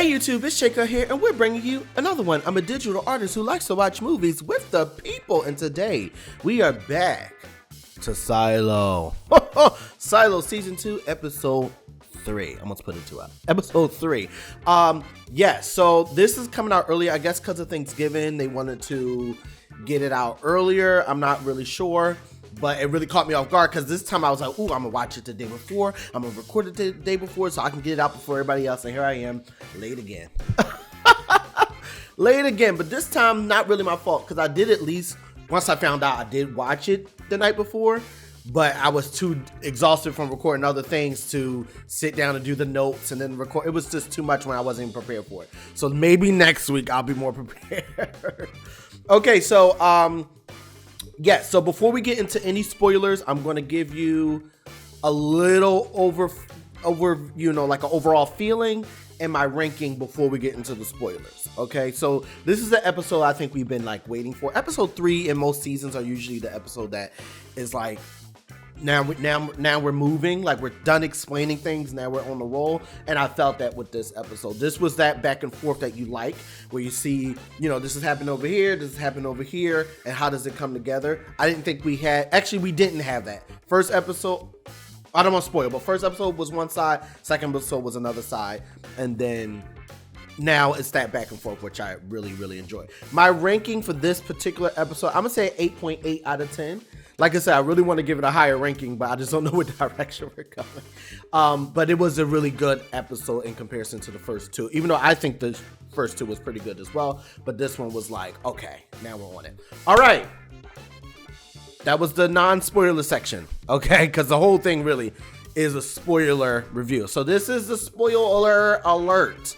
Hey YouTube, it's Shaker here, and we're bringing you another one. I'm a digital artist who likes to watch movies with the people, and today we are back to Silo. Silo Season 2, Episode 3. I'm going to put it to Episode 3. So this is coming out early, I guess because of Thanksgiving. They wanted to get it out earlier. I'm not really sure. But it really caught me off guard because this time I was like, ooh, I'm going to watch it the day before. I'm going to record it the day before so I can get it out before everybody else. And here I am, late again. Late again. But this time, not really my fault because I did at least, once I found out, I did watch it the night before. But I was too exhausted from recording other things to sit down and do the notes and then record. It was just too much when I wasn't even prepared for it. So maybe next week I'll be more prepared. Okay, so so before we get into any spoilers, I'm going to give you a little like an overall feeling and my ranking before we get into the spoilers. Okay, so this is the episode I think we've been like waiting for. Episode 3 in most seasons are usually the episode that is like, now we're moving, like we're done explaining things, now we're on the roll. And I felt that with this episode. This was that back and forth that you like, where you see, this is happening over here, this is happening over here, and how does it come together? I didn't think we didn't have that. First episode, I don't want to spoil, but first episode was one side, second episode was another side, and then now it's that back and forth, which I really, really enjoy. My ranking for this particular episode, I'm gonna say 8.8 out of 10. Like I said, I really want to give it a higher ranking, but I just don't know what direction we're going. But it was a really good episode in comparison to the first two, even though I think the first two was pretty good as well. But this one was like, okay, now we're on it. All right. That was the non-spoiler section, okay? Because the whole thing really is a spoiler review. So this is the spoiler alert,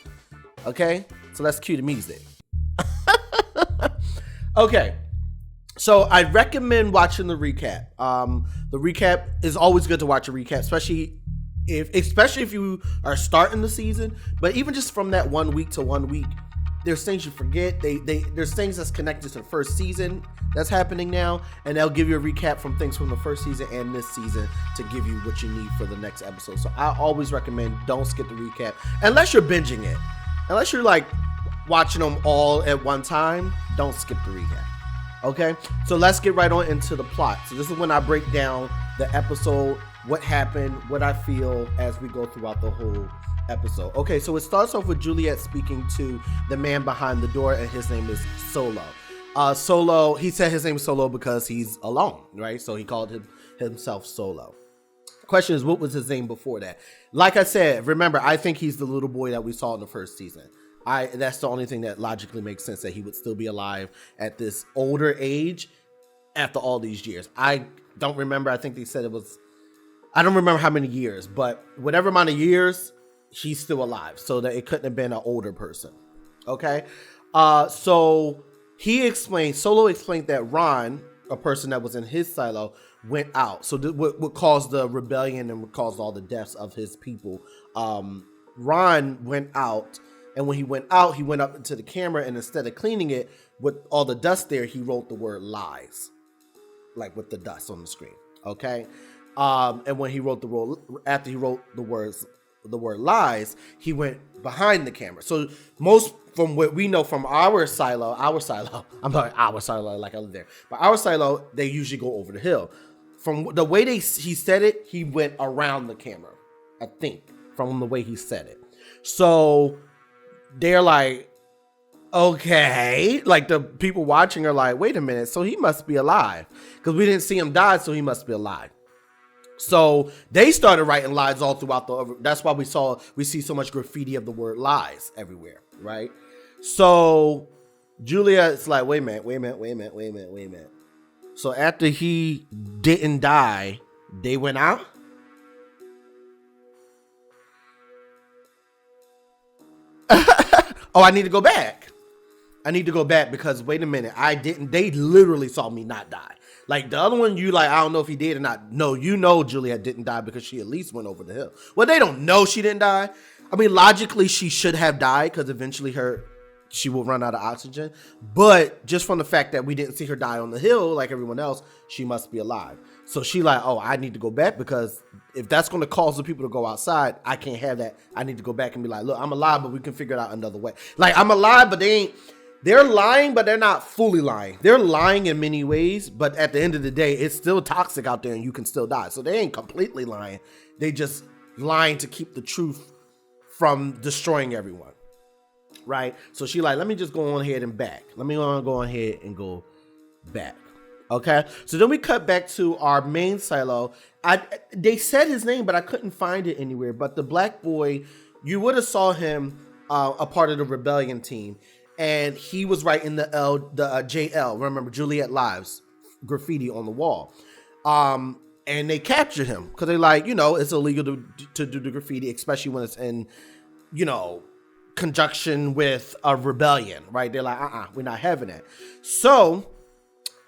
okay? So let's cue the music. Okay. So I recommend watching the recap. The recap is always good to watch a recap, especially if you are starting the season. But even just from that 1 week to 1 week, there's things you forget. There's things that's connected to the first season that's happening now, and they'll give you a recap from things from the first season and this season to give you what you need for the next episode. So I always recommend don't skip the recap unless you're binging it. Unless you're like watching them all at one time, don't skip the recap. Okay, so let's get right on into the plot. So this is when I break down the episode, what happened, what I feel as we go throughout the whole episode. Okay, so it starts off with Juliet speaking to the man behind the door, and his name is Solo. Solo, he said his name is Solo because he's alone, right? So he called himself Solo. Question is, what was his name before that? Like I said, remember, I think he's the little boy that we saw in the first season. That's the only thing that logically makes sense, that he would still be alive at this older age after all these years. I don't remember. I think they said I don't remember how many years, but whatever amount of years, he's still alive. So that it couldn't have been an older person. Okay. So Solo explained that Ron, a person that was in his silo, went out. So what caused the rebellion and what caused all the deaths of his people. Ron went out. And when he went out, he went up into the camera, and instead of cleaning it with all the dust there, he wrote the word lies, like with the dust on the screen. Okay. And when he wrote after he wrote the word lies, he went behind the camera. So most from what we know from our silo, I'm sorry, our silo, like I live there, but our silo, they usually go over the hill. From the way he said it, he went around the camera, I think, from the way he said it. So they're like, okay, like the people watching are like, wait a minute, so he must be alive because we didn't see him die, so he must be alive. So they started writing lies all throughout that's why we see so much graffiti of the word lies everywhere, right? So Juliet's like, wait a minute. So after he didn't die, they went out? Oh, I need to go back. Because wait a minute, they literally saw me not die. Like the other one, I don't know if he did or not. No, Juliet didn't die because she at least went over the hill. Well, they don't know she didn't die. I mean, logically, she should have died because eventually her she will run out of oxygen. But just from the fact that we didn't see her die on the hill like everyone else, she must be alive. So she like, oh, I need to go back, because if that's going to cause the people to go outside, I can't have that. I need to go back and be like, look, I'm alive, but we can figure it out another way. Like, I'm alive, but they're lying, but they're not fully lying. They're lying in many ways, but at the end of the day, it's still toxic out there and you can still die. So they ain't completely lying. They just lying to keep the truth from destroying everyone. Right? So she like, let me just go on ahead and back. Let me go on ahead and go back. Okay? So then we cut back to our main silo. They said his name, but I couldn't find it anywhere. But the black boy, you would have saw him a part of the rebellion team. And he was writing the JL, remember, Juliet Lives graffiti on the wall. And they captured him because they like, it's illegal to do the graffiti, especially when it's in, conjunction with a rebellion, right? They're like, we're not having that. So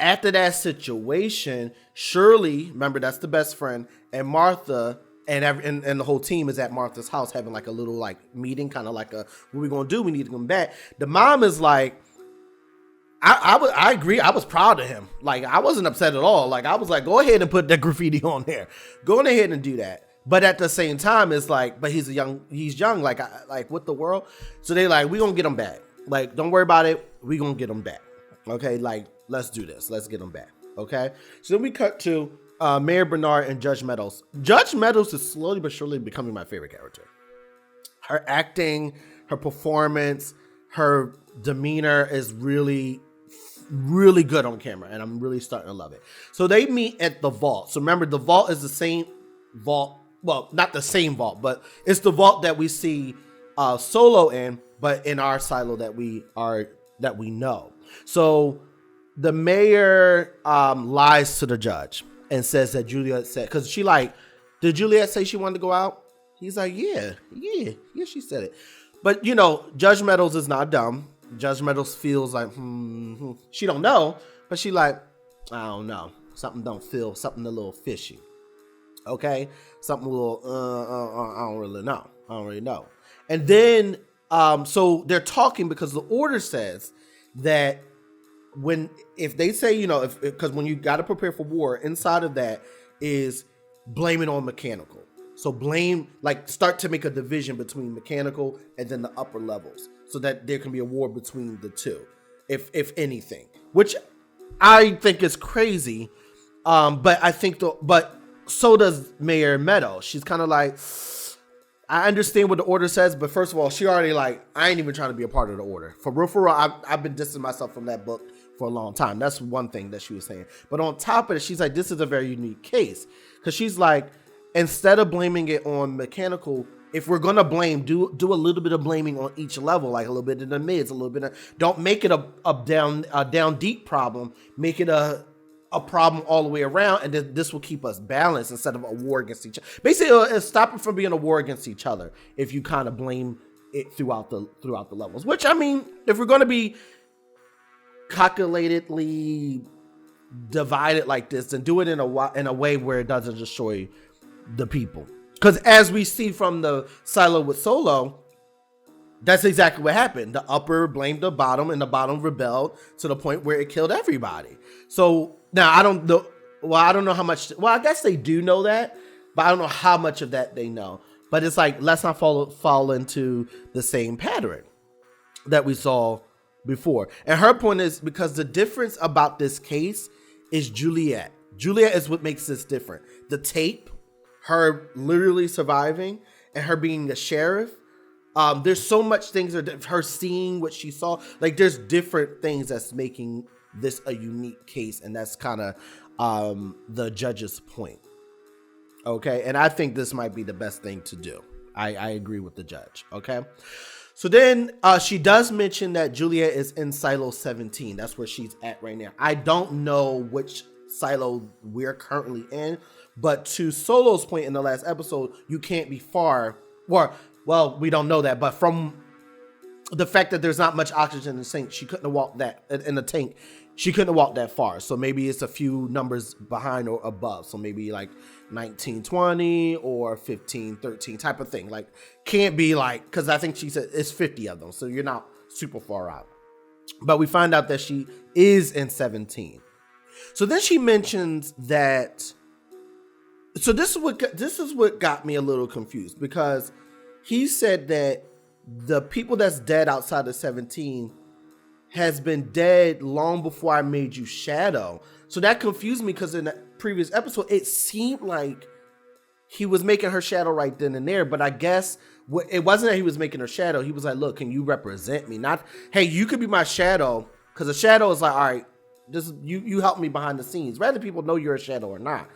after that situation, Shirley, remember, that's the best friend, and Martha and the whole team is at Martha's house having like a little like meeting, kind of like what we gonna do? We need to come back. The mom is like, I agree. I was proud of him. Like, I wasn't upset at all. Like, I was like, go ahead and put that graffiti on there. Go ahead and do that. But at the same time, it's like, but he's young. Like what the world? So they like, we gonna get him back. Like, don't worry about it. We gonna get him back. Okay. Like, let's do this. Let's get him back. Okay. So then we cut to Mayor Bernard and Judge Meadows. Judge Meadows is slowly but surely becoming my favorite character. Her acting, her performance, her demeanor is really, really good on camera, and I'm really starting to love it. So they meet at the vault. So remember, the vault is the same vault. Well, not the same vault, but it's the vault that we see Solo in, but in our silo that we know. So the mayor lies to the judge and says that Juliet said, because she like, did Juliet say she wanted to go out? He's like, yeah, she said it. But Judge Meadows is not dumb. Judge Meadows feels like, she don't know, but she like, I don't know. Something don't feel, something a little fishy. Okay? Something a little, I don't really know. And then, so they're talking because the order says that if they say, because when you got to prepare for war, inside of that is blaming on mechanical. So start to make a division between mechanical and then the upper levels, so that there can be a war between the two, if anything, which I think is crazy. But I think but so does Mayor Meadows. She's kind of like, I understand what the order says, but first of all, she already like, I ain't even trying to be a part of the order. For real, I've been distancing myself from that book for a long time. That's one thing that she was saying. But on top of it, she's like, this is a very unique case, because she's like, instead of blaming it on mechanical, if we're gonna blame, do a little bit of blaming on each level, like a little bit in the mids, a little bit don't make it a down deep problem. Make it a problem all the way around, and then this will keep us balanced instead of a war against each other. Basically, it'll stop it from being a war against each other if you kind of blame it throughout the levels. Which, I mean, if we're going to be calculatedly divided like this, then do it in a way where it doesn't destroy the people. Because as we see from the silo with Solo, that's exactly what happened. The upper blamed the bottom, and the bottom rebelled to the point where it killed everybody. So now I don't know. Well, I don't know how much. Well, I guess they do know that, but I don't know how much of that they know. But it's like, let's not fall into the same pattern that we saw before. And her point is, because the difference about this case is Juliet. Juliet is what makes this different. The tape, her literally surviving, and her being the sheriff. There's so much things, her seeing what she saw. Like, there's different things that's making this a unique case, and that's kind of the judge's point. Okay, and I think this might be the best thing to do. I agree with the judge. Okay, so then she does mention that Juliet is in silo 17. That's where she's at right now. I don't know which silo we're currently in, but to Solo's point in the last episode, you can't be far. Well, we don't know that, but from the fact that there's not much oxygen in the tank, she couldn't have walked that in the tank. She couldn't have walked that far. So maybe it's a few numbers behind or above. So maybe like 1920 or 1513 type of thing. Like, can't be like, because I think she said it's 50 of them. So you're not super far out. But we find out that she is in 17. So then she mentions that. So this is what got me a little confused, because he said that the people that's dead outside of 17 has been dead long before I made you Shadow. So that confused me, because in the previous episode, it seemed like he was making her Shadow right then and there. But I guess it wasn't that he was making her Shadow. He was like, look, can you represent me? Not, hey, you could be my Shadow. Because a Shadow is like, all right, this is you help me behind the scenes. Rather people know you're a Shadow or not.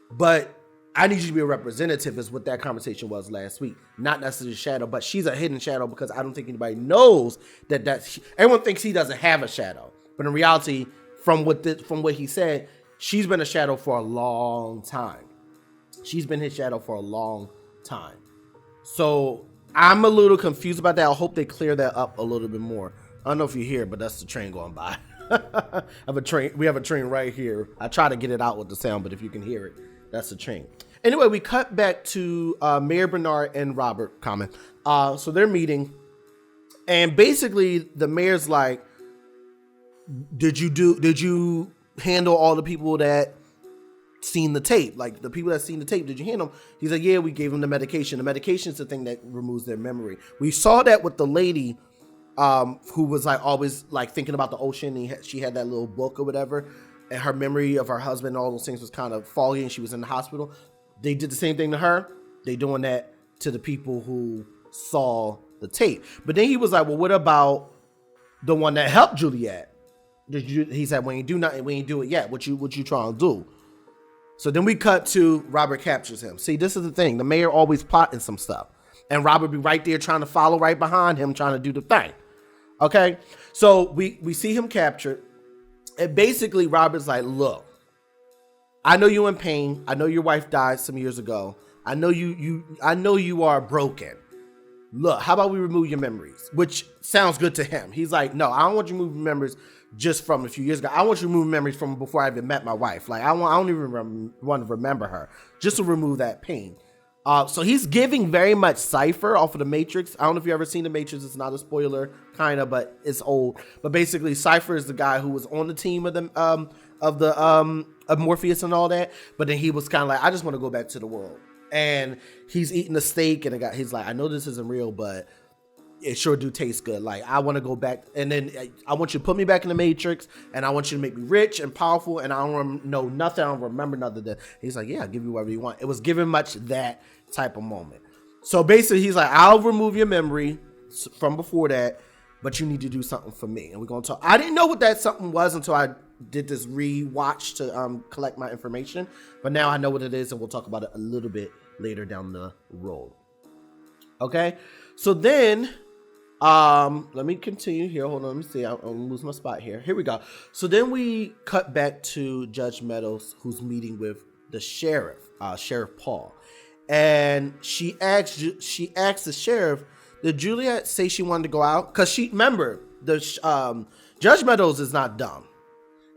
But I need you to be a representative, is what that conversation was last week. Not necessarily a Shadow, but she's a hidden Shadow, because I don't think anybody knows that everyone thinks he doesn't have a Shadow. But in reality, from what he said, she's been a Shadow for a long time. She's been his Shadow for a long time. So I'm a little confused about that. I hope they clear that up a little bit more. I don't know if you hear, but that's the train going by. We have a train right here. I try to get it out with the sound, but if you can hear it, that's the train. Anyway, we cut back to Mayor Bernard and Robert Common. So they're meeting, and basically the mayor's like, did you handle all the people that seen the tape? Like the people that seen the tape, did you handle them? He's like, yeah, we gave them the medication. The medication's the thing that removes their memory. We saw that with the lady who was like always like thinking about the ocean, and she had that little book or whatever, and her memory of her husband and all those things was kind of foggy, and she was in the hospital. They did the same thing to her. They doing that to the people who saw the tape. But then he was like, well, what about the one that helped Juliet? He said, we ain't do nothing. We ain't do it yet. What you trying to do? So then we cut to Robert captures him. See, this is the thing. The mayor always plotting some stuff, and Robert be right there trying to follow right behind him, trying to do the thing. Okay. So we see him captured, and basically Robert's like, look, I know you're in pain. I know your wife died some years ago. I know you are broken. Look, how about we remove your memories? Which sounds good to him. He's like, no, I don't want you to move your memories just from a few years ago. I want you to remove memories from before I even met my wife. Like, I don't even want to remember her, just to remove that pain. So he's giving very much Cypher off of the Matrix. I don't know if you've ever seen the Matrix. It's not a spoiler, kind of, but it's old. But basically, Cypher is the guy who was on the team of Morpheus and all that. But then he was kind of like, I just want to go back to the world. And he's eating a steak, and he's like, I know this isn't real, but it sure do taste good. Like, I want to go back, and then I want you to put me back in the Matrix, and I want you to make me rich and powerful, and I don't know nothing. I don't remember nothing. He's like, yeah, I'll give you whatever you want. It was given much that type of moment. So basically, he's like, I'll remove your memory from before that, but you need to do something for me. And we're going to talk. I didn't know what that something was until I did this rewatch to collect my information. But now I know what it is, and we'll talk about it a little bit later down the road. Okay? So then, let me continue here. Hold on, let me see. I'll lose my spot here. Here we go. So then we cut back to Judge Meadows, who's meeting with the sheriff, Sheriff Paul. And she asks the sheriff, did Juliet say she wanted to go out? Because she, remember, the Judge Meadows is not dumb.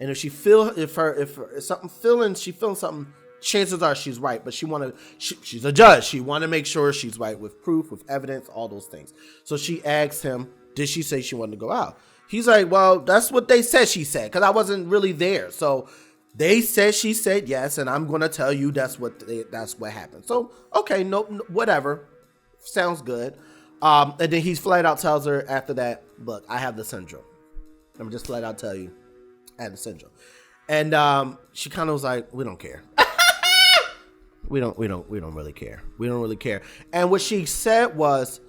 And if she something feeling something, chances are she's right. But she's a judge. She want to make sure she's right with proof, with evidence, all those things. So she asks him, did she say she wanted to go out? He's like, well, that's what they said she said, because I wasn't really there. So they said she said yes, and I'm gonna tell you that's what happened. So okay, no, whatever, sounds good. And then he flat out tells her after that, look, I have the syndrome. I'm just flat out tell you, I have the syndrome. And she kind of was like, we don't care. we don't really care. We don't really care. And what she said was,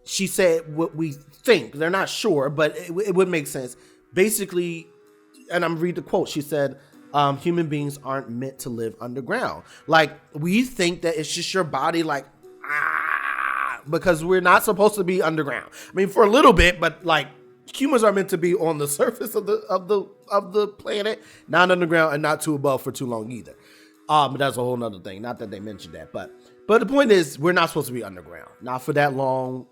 she said what we think. They're not sure, but it would make sense. Basically, and I'm reading the quote. She said, human beings aren't meant to live underground. Like, we think that it's just your body, like, because we're not supposed to be underground. I mean, for a little bit, but like, humans are meant to be on the surface of the planet, not underground, and not too above for too long either. But that's a whole nother thing. Not that they mentioned that, but the point is, we're not supposed to be underground, not for that long,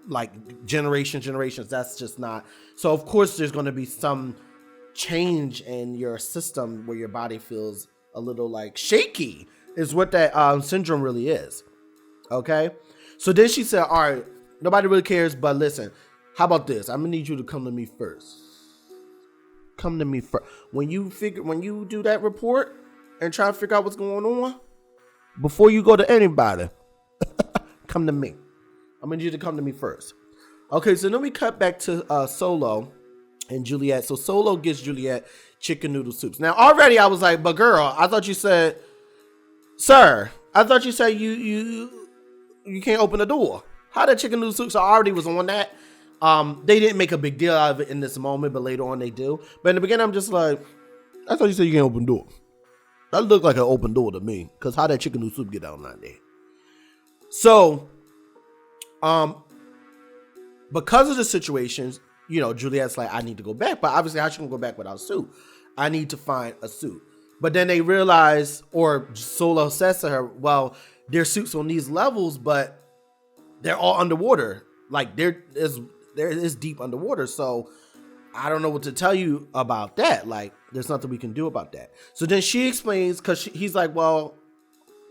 like generations. That's just not. So of course, there's going to be some change in your system where your body feels a little like shaky. Is what that syndrome really is. Okay. So then she said, all right, nobody really cares, but listen, How about this? I'm gonna need you to come to me first. Come to me first. When you do that report and try to figure out what's going on, before you go to anybody, come to me. I'm gonna need you to come to me first. Okay, so then we cut back to Solo and Juliet. So Solo gives Juliet chicken noodle soups. Now already I was like, but girl, I thought you said, sir, I thought you said you can't open the door. How the chicken noodle soups? I already was on that. They didn't make a big deal out of it in this moment, but later on they do. But in the beginning, I'm just like, I thought you said you can't open the door. That looked like an open door to me, because how that chicken noodle soup get down like that? So, because of the situations, Juliet's like, I need to go back, but obviously how she gonna go back without a suit? I need to find a suit. But then they realize, or Solo says to her, well, their suits on these levels, but they're all underwater. Like there is deep underwater. So I don't know what to tell you about that. Like there's nothing we can do about that. So then she explains, because he's like, well,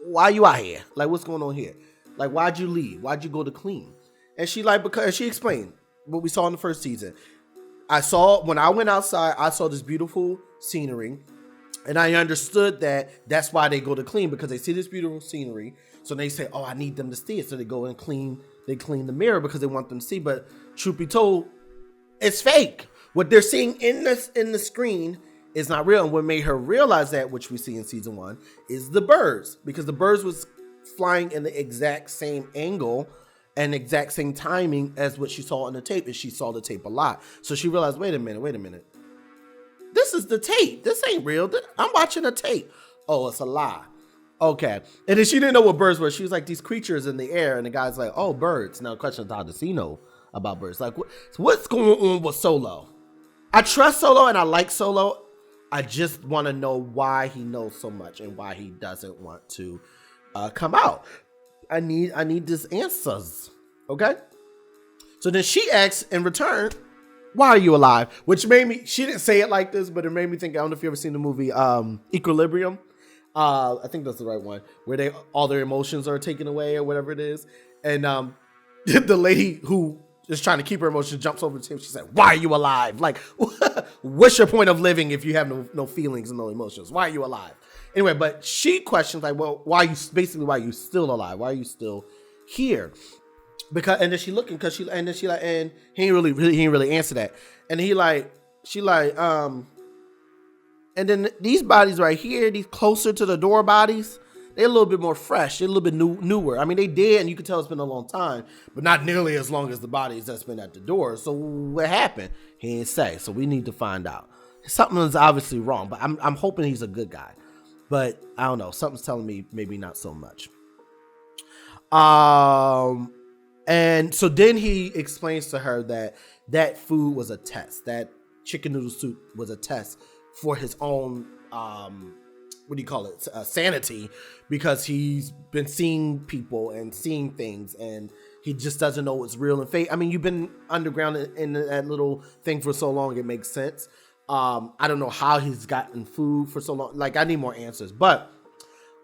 why you out here? Like what's going on here? Like why'd you leave? Why'd you go to clean? And because she explained what we saw in the first season. When I went outside, I saw this beautiful scenery, and I understood that that's why they go to clean, because they see this beautiful scenery. So they say, oh, I need them to see it. So they go and clean the mirror because they want them to see. But truth be told, it's fake. What they're seeing in the screen is not real. And what made her realize that, which we see in season 1, is the birds, because the birds was flying in the exact same angle and exact same timing as what she saw on the tape, and she saw the tape a lot. So she realized, wait a minute. This is the tape. This ain't real. I'm watching a tape. Oh, it's a lie. Okay. And then she didn't know what birds were. She was like, these creatures in the air. And the guy's like, oh, birds. Now the question is, how does he know about birds? Like, what's going on with Solo? I trust Solo and I like Solo. I just want to know why he knows so much and why he doesn't want to come out. I need these answers. Okay. So then she asks in return, why are you alive? Which made me, she didn't say it like this, but it made me think, I don't know if you ever seen the movie Equilibrium. I think that's the right one, where all their emotions are taken away or whatever it is. And the lady who is trying to keep her emotions jumps over the table. She said, why are you alive? Like, what's your point of living if you have no feelings and no emotions? Why are you alive? Anyway, but she questions like, well, why are you still alive? Why are you still here? Because, and then she looking, and he ain't really answer that. And and then these bodies right here, these closer to the door bodies, they're a little bit more fresh. They're a little bit newer. I mean, they dead, and you can tell it's been a long time, but not nearly as long as the bodies that's been at the door. So what happened? He didn't say. So we need to find out. Something is obviously wrong, but I'm hoping he's a good guy. But I don't know. Something's telling me maybe not so much. And so then he explains to her that food was a test. That chicken noodle soup was a test for his own, sanity, because he's been seeing people and seeing things, and he just doesn't know what's real and fake. I mean, you've been underground in that little thing for so long, it makes sense. I don't know how he's gotten food for so long. Like, I need more answers. But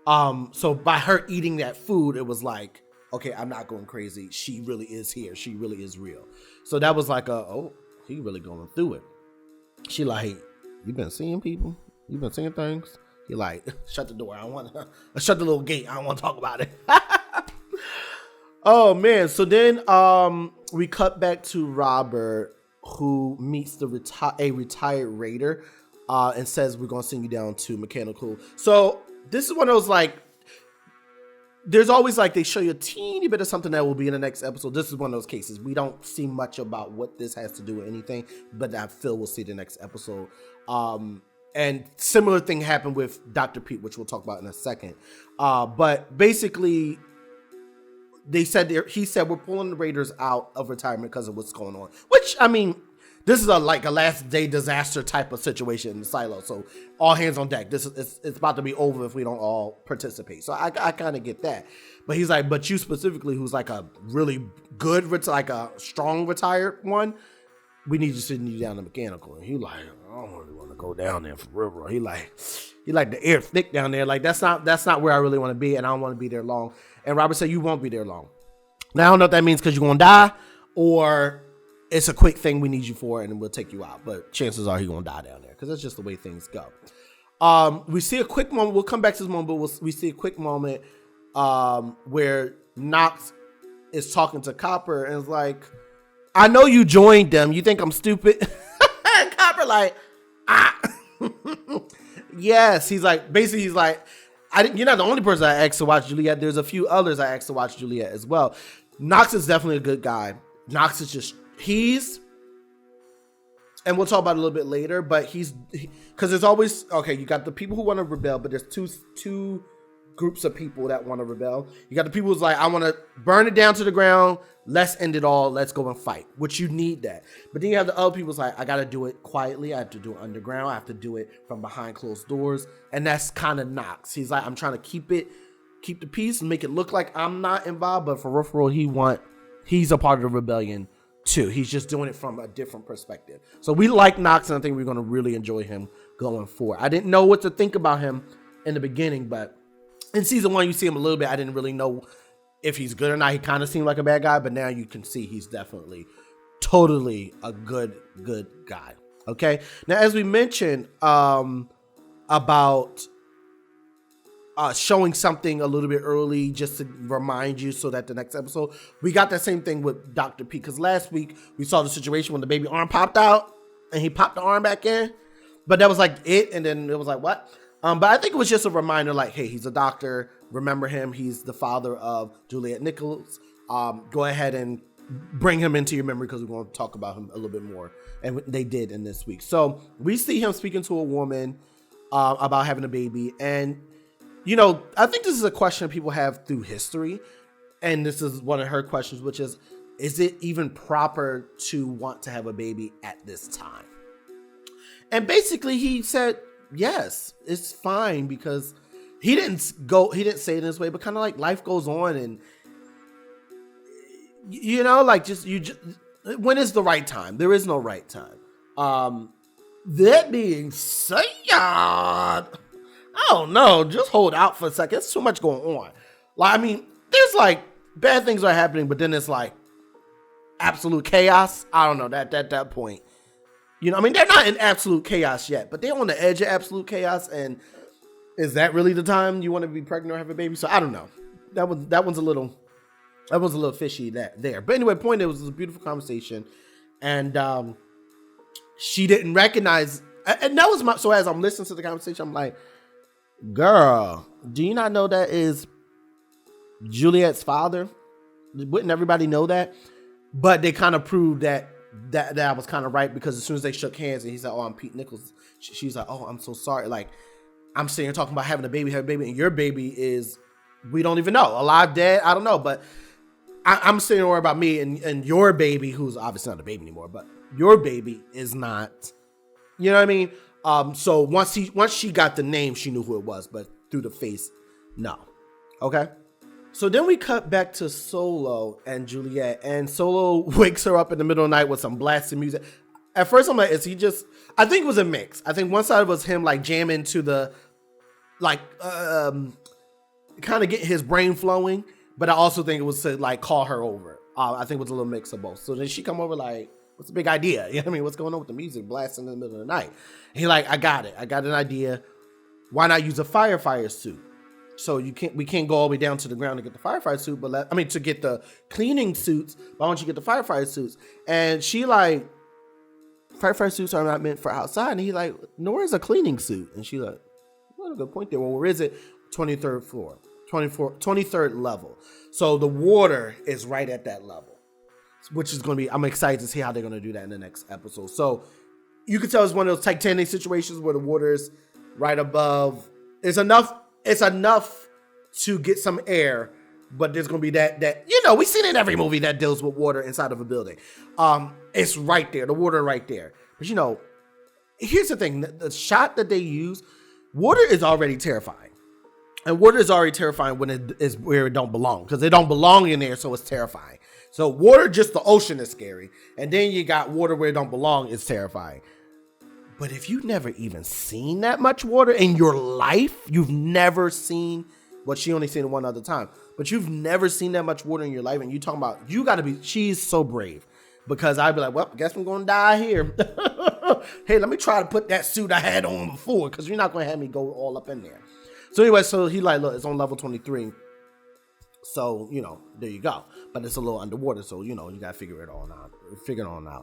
so by her eating that food, it was like, okay, I'm not going crazy. She really is here. She really is real. So that was like he really going through it. She like, you been seeing people? You been seeing things? He like, shut the door. I don't want to shut the little gate. I don't want to talk about it. Oh man. So then we cut back to Robert, who meets a retired raider and says, we're going to send you down to mechanical. So this is one of those, like, there's always like, they show you a teeny bit of something that will be in the next episode. This is one of those cases. We don't see much about what this has to do with anything, but I feel we'll see the next episode. And similar thing happened with Dr. Pete, which we'll talk about in a second. But basically, he said we're pulling the Raiders out of retirement because of what's going on. Which, I mean, this is a last day disaster type of situation in the silo. So all hands on deck. It's about to be over if we don't all participate. So I kind of get that. But he's like, but you specifically, who's like a really good, like a strong retired one, we need to send you down to mechanical. And he like, I don't really want to go down there for real. He like the air thick down there. Like that's not where I really want to be, and I don't want to be there long. And Robert said, you won't be there long. Now I don't know if that means because you're gonna die, or it's a quick thing we need you for, and we'll take you out. But chances are he's gonna die down there because that's just the way things go. We see a quick moment. We'll come back to this moment, but we see a quick moment where Knox is talking to Copper and is like, "I know you joined them. You think I'm stupid?" And Copper like, "Ah." Yes, he's like, basically he's like, you're not the only person I asked to watch Juliet. There's a few others I asked to watch Juliet as well. Knox is definitely a good guy. Knox is just, and we'll talk about it a little bit later, but because there's always, okay, you got the people who want to rebel, but there's two groups of people that want to rebel. You got the people who's like, I want to burn it down to the ground. Let's end it all. Let's go and fight, which you need that. But then you have the other people's like, I got to do it quietly. I have to do it underground. I have to do it from behind closed doors. And that's kind of Knox. He's like, I'm trying to keep the peace and make it look like I'm not involved. But for real, he's a part of the rebellion too. He's just doing it from a different perspective. So we like Knox, and I think we're going to really enjoy him going forward. I didn't know what to think about him in the beginning, but in season 1, you see him a little bit. I didn't really know if he's good or not. He kind of seemed like a bad guy, but now you can see he's definitely totally a good guy. Okay. Now, as we mentioned, about showing something a little bit early just to remind you so that the next episode, we got that same thing with Dr. P. Because last week we saw the situation when the baby arm popped out and he popped the arm back in, but that was like it. And then it was like, what? But I think it was just a reminder, like, hey, he's a doctor. Remember him. He's the father of Juliet Nichols. Go ahead and bring him into your memory because we're going to talk about him a little bit more. And they did in this week. So we see him speaking to a woman about having a baby. And, you know, I think this is a question people have through history. And this is one of her questions, which is it even proper to want to have a baby at this time? And basically he said, yes, it's fine, because he didn't say it in this way, but kind of like life goes on, and you know, like just when is the right time? There is no right time. That being said, I don't know, just hold out for a second. There's too much going on. Like, I mean, there's like bad things are happening, but then it's like absolute chaos. I don't know, that point. You know, I mean, they're not in absolute chaos yet, but they're on the edge of absolute chaos. And is that really the time you want to be pregnant or have a baby? So I don't know. That one's a little fishy there. But anyway, point is, it was a beautiful conversation, and she didn't recognize. And that was so as I'm listening to the conversation, I'm like, girl, do you not know that is Juliet's father? Wouldn't everybody know that? But they kind of proved that I was kind of right, because as soon as they shook hands and he said, "Oh, I'm Pete Nichols," she's like, "Oh, I'm so sorry. Like, I'm sitting here talking about having a baby, and your baby is, we don't even know, alive, dead, I don't know, but I'm sitting here worried about me and your baby, who's obviously not a baby anymore, but your baby is not." You know what I mean? So once she got the name, she knew who it was, but through the face, no. Okay. So then we cut back to Solo and Juliet, and Solo wakes her up in the middle of the night with some blasting music. At first I'm like, is he just, I think it was a mix. I think one side was him like jamming to the, like, kind of get his brain flowing, but I also think it was to like call her over. I think it was a little mix of both. So then she come over like, what's the big idea? You know what I mean? What's going on with the music blasting in the middle of the night? And he like, I got it. I got an idea. Why not use a firefighter suit? So we can't go all the way down to the ground to get the firefighter suit, but to get the cleaning suits, but why don't you get the firefighter suits? And she like, firefighter suits are not meant for outside. And he like, nor is a cleaning suit. And she like, what a good point there. Well, where is it? 23rd floor, 23rd level. So the water is right at that level, which is going to be, I'm excited to see how they're going to do that in the next episode. So you can tell it's one of those Titanic situations where the water is right above. It's enough to get some air, but there's gonna be that you know, we've seen it in every movie that deals with water inside of a building. It's right there, the water right there. But you know, here's the thing: the shot that they use, water is already terrifying, and water is already terrifying when it is where it don't belong, because it don't belong in there, so it's terrifying. So water, just the ocean, is scary, and then you got water where it don't belong, is terrifying. But if you've never even seen that much water in your life, you've never seen, what she only seen it one other time, but you've never seen that much water in your life, and you talking about, you got to be, she's so brave, because I'd be like, well, I guess I'm gonna die here. Hey, let me try to put that suit I had on before, because you're not gonna have me go all up in there. So anyway, so he like, look, it's on level 23. So, there you go. But it's a little underwater, so, you gotta figure it all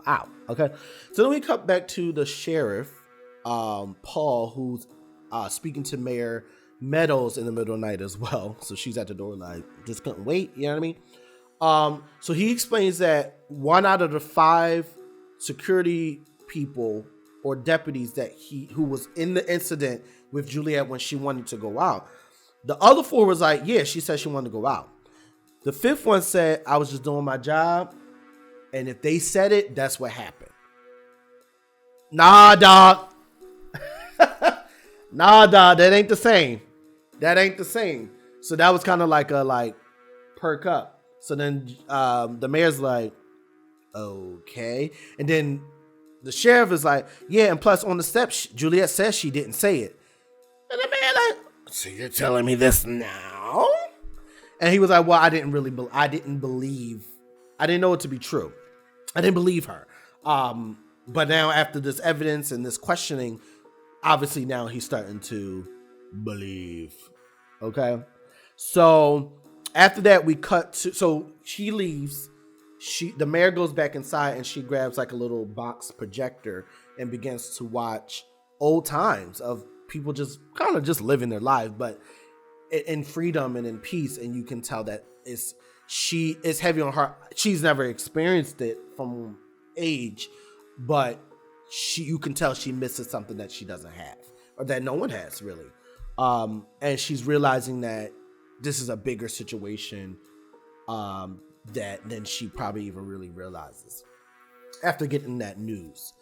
out. Okay. So then we cut back to the sheriff, Paul, who's speaking to Mayor Meadows in the middle of the night as well. So she's at the door like, just couldn't wait, you know what I mean? So he explains that 1 out of the 5 security people or deputies who was in the incident with Juliet when she wanted to go out. The other 4 was like, yeah, she said she wanted to go out. The 5th one said, I was just doing my job, and if they said it, that's what happened. Nah, dog. Nah, dog, that ain't the same. So that was kind of like a perk up. So then the mayor's like, okay. And then the sheriff is like, yeah, and plus on the steps, Juliet says she didn't say it. And the mayor like, so you're telling me this now? And he was like, well, I didn't know it to be true. I didn't believe her. But now after this evidence and this questioning, obviously now he's starting to believe. Okay. So after that, we cut to, so she leaves. The mayor goes back inside and she grabs like a little box projector and begins to watch old times of people just kind of just living their life, but in freedom and in peace. And you can tell that it's heavy on her. She's never experienced it from age, but you can tell she misses something that she doesn't have, or that no one has really. And she's realizing that this is a bigger situation than she probably even really realizes after getting that news.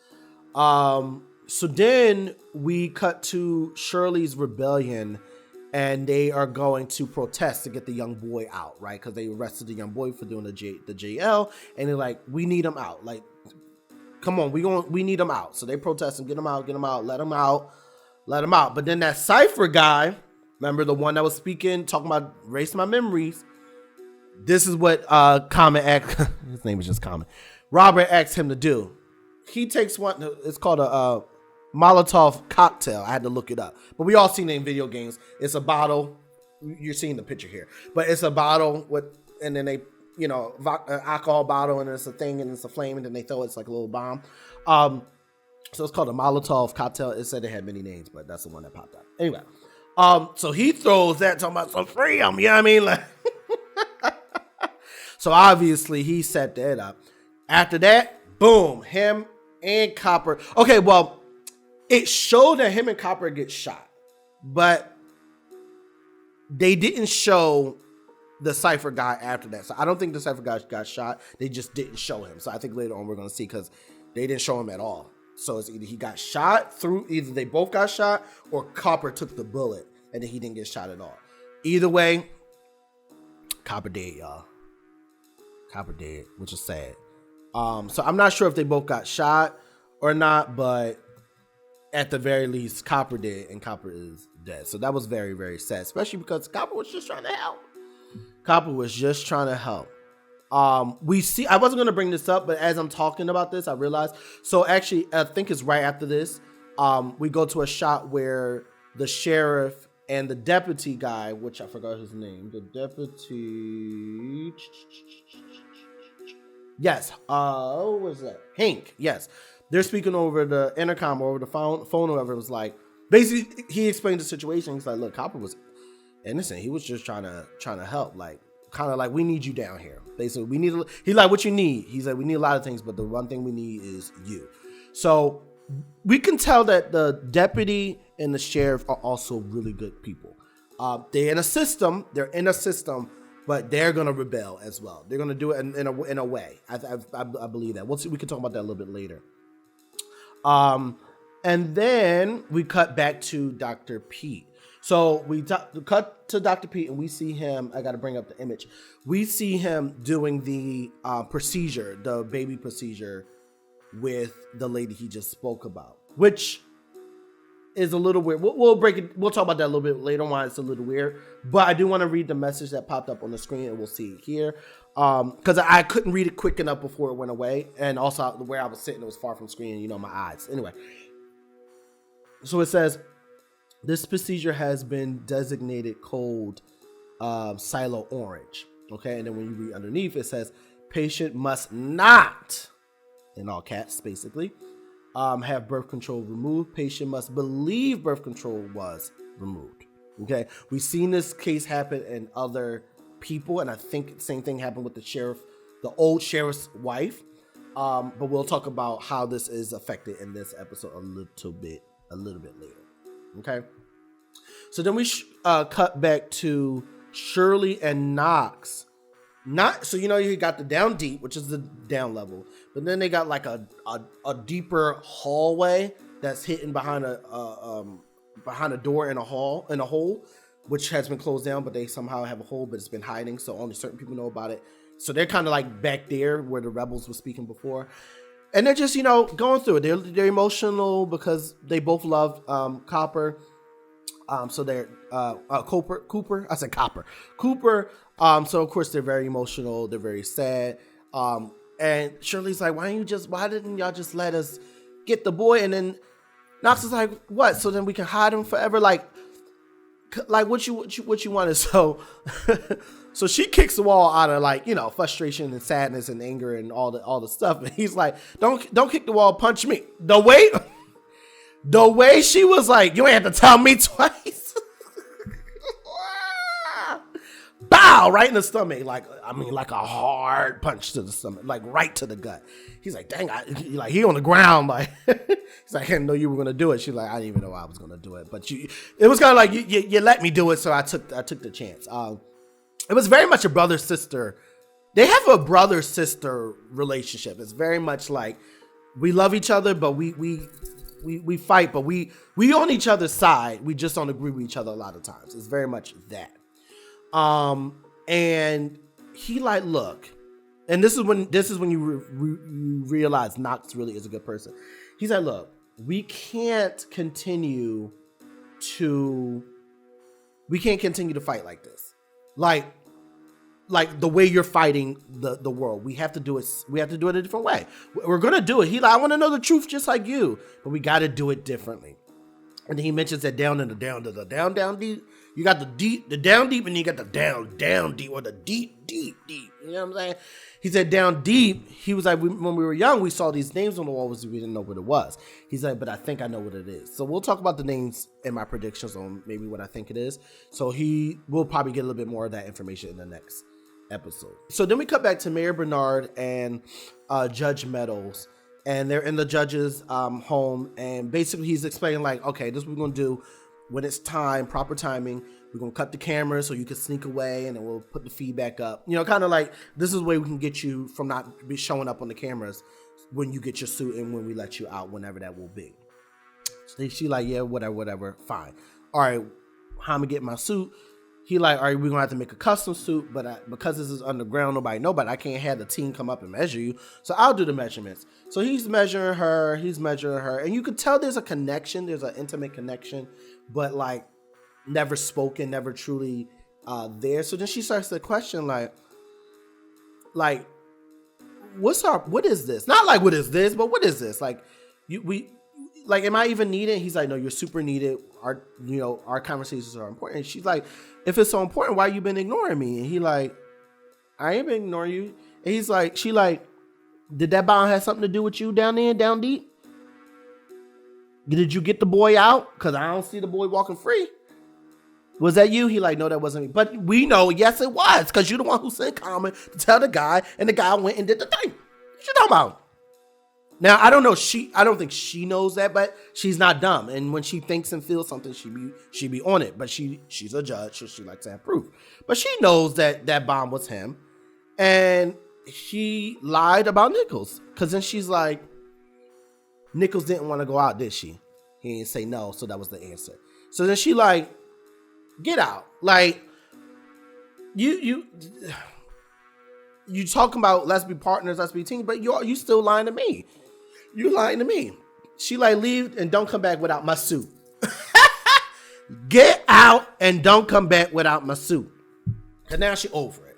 So then we cut to Shirley's rebellion, and they are going to protest to get the young boy out, right? Because they arrested the young boy for doing the JL, and they're like, we need him out. Like, come on, we need him out. So they protest and get him out, let him out. But then that Cypher guy, remember the one that was speaking, talking about erasing my memories. This is what his name is just Common. Robert asked him to do. He takes one, it's called a Molotov cocktail. I had to look it up, but we all seen it in video games. It's a bottle. You're seeing the picture here, but it's a bottle and then they, alcohol bottle, and it's a thing, and it's a flame, and then they throw it's like a little bomb. So it's called a Molotov cocktail. It said it had many names, but that's the one that popped up. Anyway, so he throws that, talking about some freedom. You know what I mean? Like, so obviously he set that up. After that, boom, him and Copper. Okay, well, it showed that him and Copper get shot, but they didn't show the Cypher guy after that. So I don't think the Cypher guy got shot. They just didn't show him. So I think later on we're going to see, because they didn't show him at all. So it's either he got shot either they both got shot, or Copper took the bullet and then he didn't get shot at all. Either way, Copper dead, y'all. Copper dead, which is sad. So I'm not sure if they both got shot or not, but at the very least, Copper did, and Copper is dead. So that was very, very sad, especially because Copper was just trying to help. We see, I wasn't going to bring this up, but as I'm talking about this, I realized. So actually, I think it's right after this. We go to a shot where the sheriff and the deputy guy, which I forgot his name, the deputy. Yes. What was that? Hank. Yes. They're speaking over the intercom or over the phone, whoever. Was like, basically, he explained the situation. He's like, look, Copper was innocent. He was just trying to help. Like, kind of like, we need you down here. Basically, he's like, what you need? He's like, we need a lot of things, but the one thing we need is you. So we can tell that the deputy and the sheriff are also really good people. They're in a system, but they're going to rebel as well. They're going to do it in a way. I believe that. We can talk about that a little bit later. And then we cut back to Dr. Pete. So we cut to Dr. Pete, and we see him. I got to bring up the image. We see him doing the procedure, the baby procedure, with the lady he just spoke about, which is a little weird. We'll break it. We'll talk about that a little bit later on why it's a little weird. But I do want to read the message that popped up on the screen, and we'll see it here. Because I couldn't read it quick enough before it went away, and also where I was sitting, it was far from the screen, and you know my eyes. Anyway, so it says, this procedure has been designated cold silo orange. Okay, and then when you read underneath, it says, patient must not, in all caps, basically, have birth control removed. Patient must believe birth control was removed. Okay, we've seen this case happen in other people, and I think the same thing happened with the old sheriff's wife. But we'll talk about how this is affected in this episode a little bit later. Okay, so then we cut back to Shirley and Knox. So you got the down deep, which is the down level, but then they got like a deeper hallway that's hidden behind a door in a hole, which has been closed down, but they somehow have a hole, but it's been hiding, so only certain people know about it. So they're kind of like back there where the rebels were speaking before, and they're just going through it. They're emotional because they both love Copper. So they're Cooper. I said Copper. Cooper. So of course they're very emotional. They're very sad. And Shirley's like, why didn't y'all just let us get the boy? And then Knox is like, what? So then we can hide him forever? Like what you wanted? So so she kicks the wall out of frustration and sadness and anger and all the stuff. And he's like, don't kick the wall, punch me. The way she was like, you ain't have to tell me twice. Bow, right in the stomach. Like a hard punch to the stomach, like right to the gut. He's like, dang, he on the ground. Like, he's like, I didn't know you were going to do it. She's like, I didn't even know I was going to do it. But it was kind of like, you let me do it. So I took the chance. It was very much a brother-sister. They have a brother-sister relationship. It's very much like, we love each other, but we fight, but we on each other's side. We just don't agree with each other a lot of times. It's very much that. And he like, look, and this is when you realize Knox really is a good person. He's like, look, we can't continue to fight like this. Like the way you're fighting the world. We have to do it a different way. We're going to do it. He like, I want to know the truth just like you, but we got to do it differently. And then he mentions that down and the down deep. You got the down deep, and you got the down deep, or the deep. You know what I'm saying? He said down deep. He was like, when we were young, we saw these names on the walls, we didn't know what it was. He's like, but I think I know what it is. So we'll talk about the names in my predictions on maybe what I think it is. So we'll probably get a little bit more of that information in the next episode. So then we cut back to Mayor Bernard and Judge Meadows, and they're in the judge's home, and basically he's explaining like, okay, this is what we're gonna do when it's time, proper timing. We're gonna cut the camera so you can sneak away, and then we'll put the feed back up. Kind of like, this is the way we can get you from not be showing up on the cameras when you get your suit and when we let you out, whenever that will be. So she like, yeah, whatever, fine. All right, how am I getting my suit? He like, all right, we're gonna have to make a custom suit, but because this is underground, nobody know, but I can't have the team come up and measure you, so I'll do the measurements. So he's measuring her, and you could tell there's a connection, there's an intimate connection, but like never spoken, never truly there. So then she starts to question like, what is this? Not like what is this, but what is this? Like, am I even needed? He's like, no, you're super needed. Our conversations are important. And she's like, if it's so important, why you been ignoring me? And he like, I ain't been ignoring you. And he's like, she like, did that bond have something to do with you down there, down deep? Did you get the boy out? Because I don't see the boy walking free. Was that you? He like, no, that wasn't me. But we know, yes, it was. Because you're the one who sent comment to tell the guy, and the guy went and did the thing. What you talking about? Now, I don't know. I don't think she knows that, but she's not dumb. And when she thinks and feels something, she be on it. But she's a judge, so she likes to have proof. But she knows that bomb was him. And she lied about Nichols. Because then she's like, Nichols didn't want to go out, did she? He didn't say no, so that was the answer. So then she like, get out. Like, you talking about let's be partners, let's be teams, but you still lying to me. You lying to me. She like, leave and don't come back without my suit. Get out and don't come back without my suit. Because now she's over it.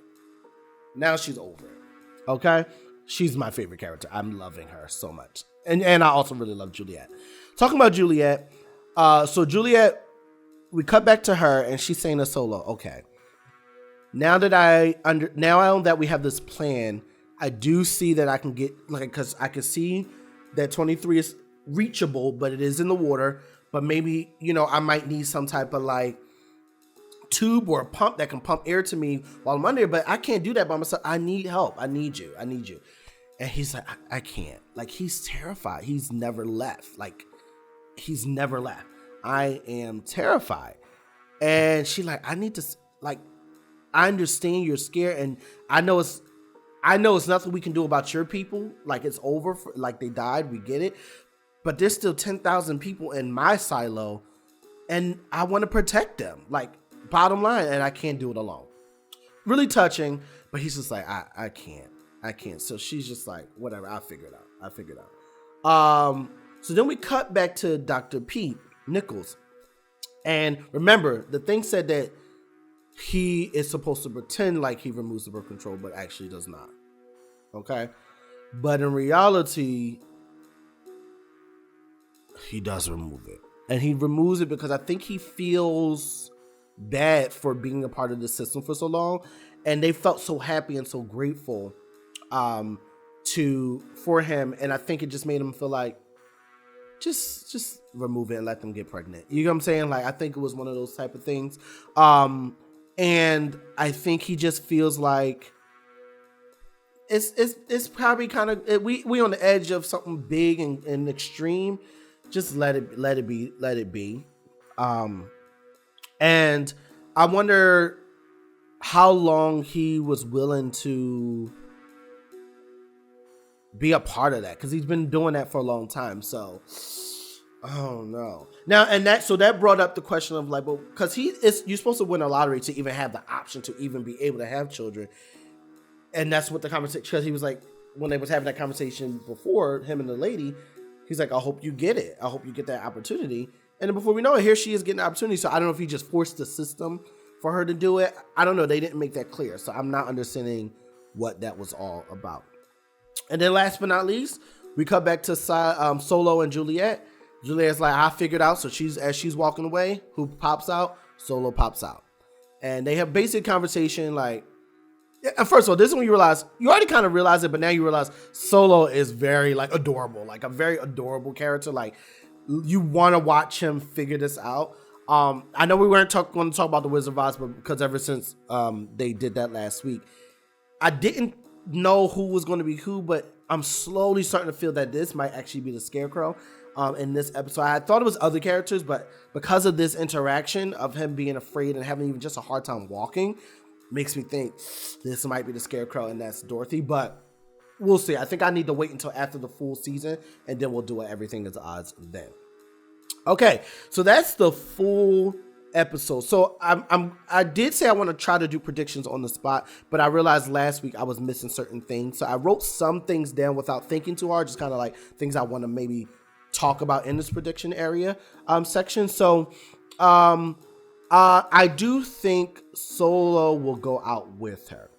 Now she's over it. Okay? She's my favorite character. I'm loving her so much. And I also really love Juliet. Talking about Juliet. So Juliet, we cut back to her and she's saying to Solo, okay, now that we have this plan, I do see that I can get, like, because I can see that 23 is reachable, but it is in the water. But maybe, I might need some type of like tube or a pump that can pump air to me while I'm under, but I can't do that by myself. I need help. I need you. And he's like, I can't. Like, he's terrified. He's never left. I am terrified. And she like, I need to, like, I understand you're scared. And I know it's nothing we can do about your people. Like, it's over. Like, they died. We get it. But there's still 10,000 people in my silo, and I want to protect them. Like, bottom line, and I can't do it alone. Really touching, but he's just like, I can't. So she's just like, whatever, I'll figure it out. So then we cut back to Dr. Pete Nichols. And remember, the thing said that he is supposed to pretend like he removes the birth control, but actually does not. Okay? But in reality, he does remove it. And he removes it because I think he feels bad for being a part of the system for so long. And they felt so happy and so grateful for him. And I think it just made him feel like, just remove it and let them get pregnant. You know what I'm saying? Like, I think it was one of those type of things. And I think he just feels like it's probably kind of, we on the edge of something big and extreme. Just let it be. And I wonder how long he was willing to be a part of that, because he's been doing that for a long time. So, oh no. Now, so that brought up the question of like, well, because you're supposed to win a lottery to even have the option to even be able to have children, and that's what the conversation. Because he was like, when they was having that conversation before, him and the lady. He's like, I hope you get it. I hope you get that opportunity. And then before we know it, here she is getting the opportunity. So I don't know if he just forced the system for her to do it. I don't know. They didn't make that clear. So I'm not understanding what that was all about. And then last but not least, we cut back to Solo and Juliet. Juliet's like, I figured out. So as she's walking away, who pops out? Solo pops out. And they have basic conversation like, and first of all, this is when you realize, you already kind of realize it, but now you realize Solo is very like adorable, like a very adorable character. Like, you want to watch him figure this out. I know we weren't going to talk about the Wizard of Oz, but because ever since they did that last week, I didn't know who was going to be who, but I'm slowly starting to feel that this might actually be the Scarecrow in this episode. I thought it was other characters, but because of this interaction of him being afraid and having even just a hard time walking, makes me think this might be the Scarecrow and that's Dorothy, but we'll see. I think I need to wait until after the full season, and then we'll do Everything is Oz then. Okay, so that's the full episode. So I did say I want to try to do predictions on the spot, but I realized last week I was missing certain things. So I wrote some things down without thinking too hard, just kind of like things I want to maybe talk about in this prediction area section. So I do think Solo will go out with her.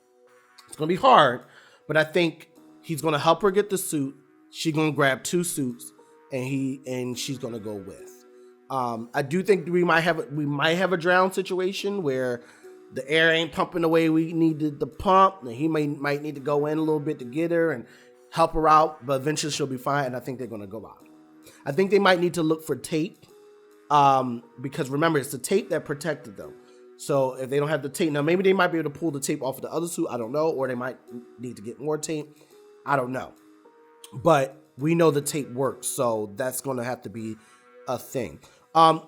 It's going to be hard, but I think he's going to help her get the suit. She's going to grab 2 suits, and she's going to go with. I do think we might have a drown situation where the air ain't pumping the way we needed the pump, and he might need to go in a little bit to get her and help her out, but eventually she'll be fine, and I think they're going to go out. I think they might need to look for tape. Because remember, it's the tape that protected them. So if they don't have the tape, now maybe they might be able to pull the tape off of the other suit. I don't know. Or they might need to get more tape. I don't know. But we know the tape works. So that's going to have to be a thing.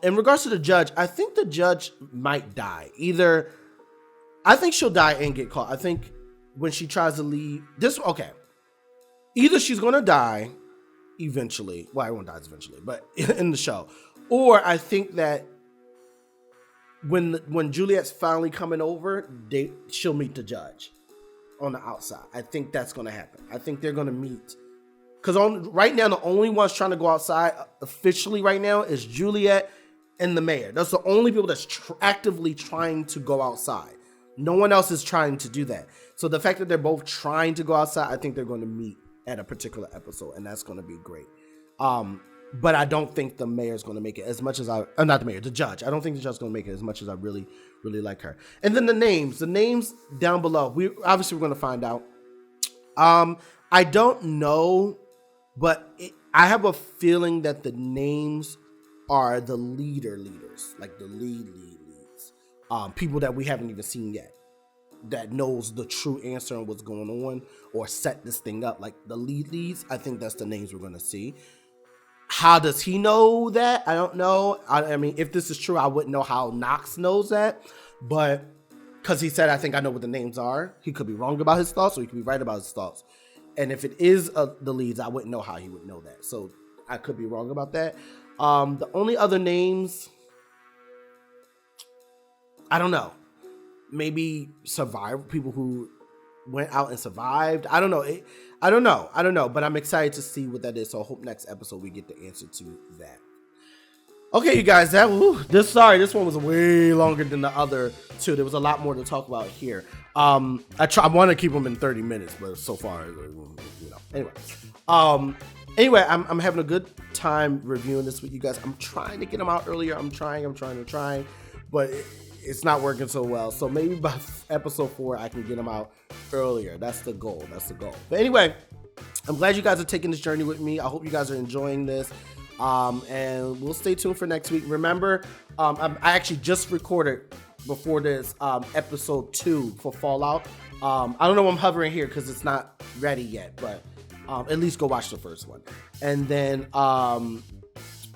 In regards to the judge, I think the judge might die. I think she'll die and get caught. I think when she tries to leave either she's going to die eventually. Well, everyone dies eventually, but in the show. Or I think that when Juliet's finally coming over, she'll meet the judge on the outside. I think that's going to happen. I think they're going to meet. Because right now, the only ones trying to go outside officially right now is Juliet and the mayor. That's the only people that's actively trying to go outside. No one else is trying to do that. So the fact that they're both trying to go outside, I think they're going to meet at a particular episode, and that's going to be great. But I don't think the mayor's going to make it as much as not the mayor, the judge. I don't think the judge's going to make it as much as I really, really like her. And then the names down below. We're going to find out. I don't know, but I have a feeling that the names are the leaders, like the leads. People that we haven't even seen yet, that knows the true answer and what's going on, or set this thing up. Like the leads, I think that's the names we're going to see. How does he know that? I don't know. I mean, if this is true, I wouldn't know how Knox knows that. But because he said, I think I know what the names are. He could be wrong about his thoughts, or he could be right about his thoughts. And if it is the leads, I wouldn't know how he would know that. So I could be wrong about that. The only other names, I don't know. Maybe people who went out and survived. I don't know. I don't know. But I'm excited to see what that is. So I hope next episode we get the answer to that. Okay, you guys. This one was way longer than the other two. There was a lot more to talk about here. I want to keep them in 30 minutes, but so far, Anyway, I'm having a good time reviewing this with you guys. I'm trying to get them out earlier. I'm trying, but it's not working so well. So maybe by episode 4, I can get them out earlier. That's the goal. But anyway, I'm glad you guys are taking this journey with me. I hope you guys are enjoying this. And we'll stay tuned for next week. Remember, I actually just recorded before this episode 2 for Fallout. I don't know why I'm hovering here because it's not ready yet, but at least go watch the first one. And then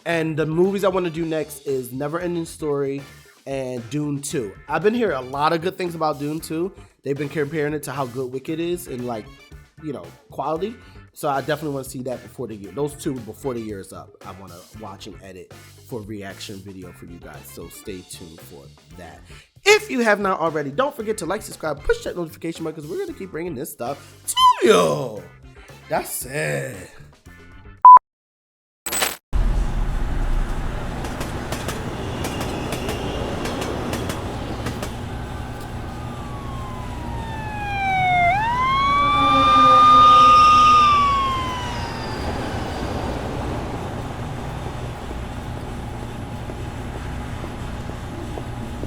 and the movies I want to do next is Never Ending Story and Dune 2. I've been hearing a lot of good things about Dune 2. They've been comparing it to how good Wicked is in quality. So I definitely want to see that before the year. Those two before the year is up. I want to watch and edit for a reaction video for you guys. So stay tuned for that. If you have not already, don't forget to like, subscribe, push that notification button because we're going to keep bringing this stuff to you. That's it.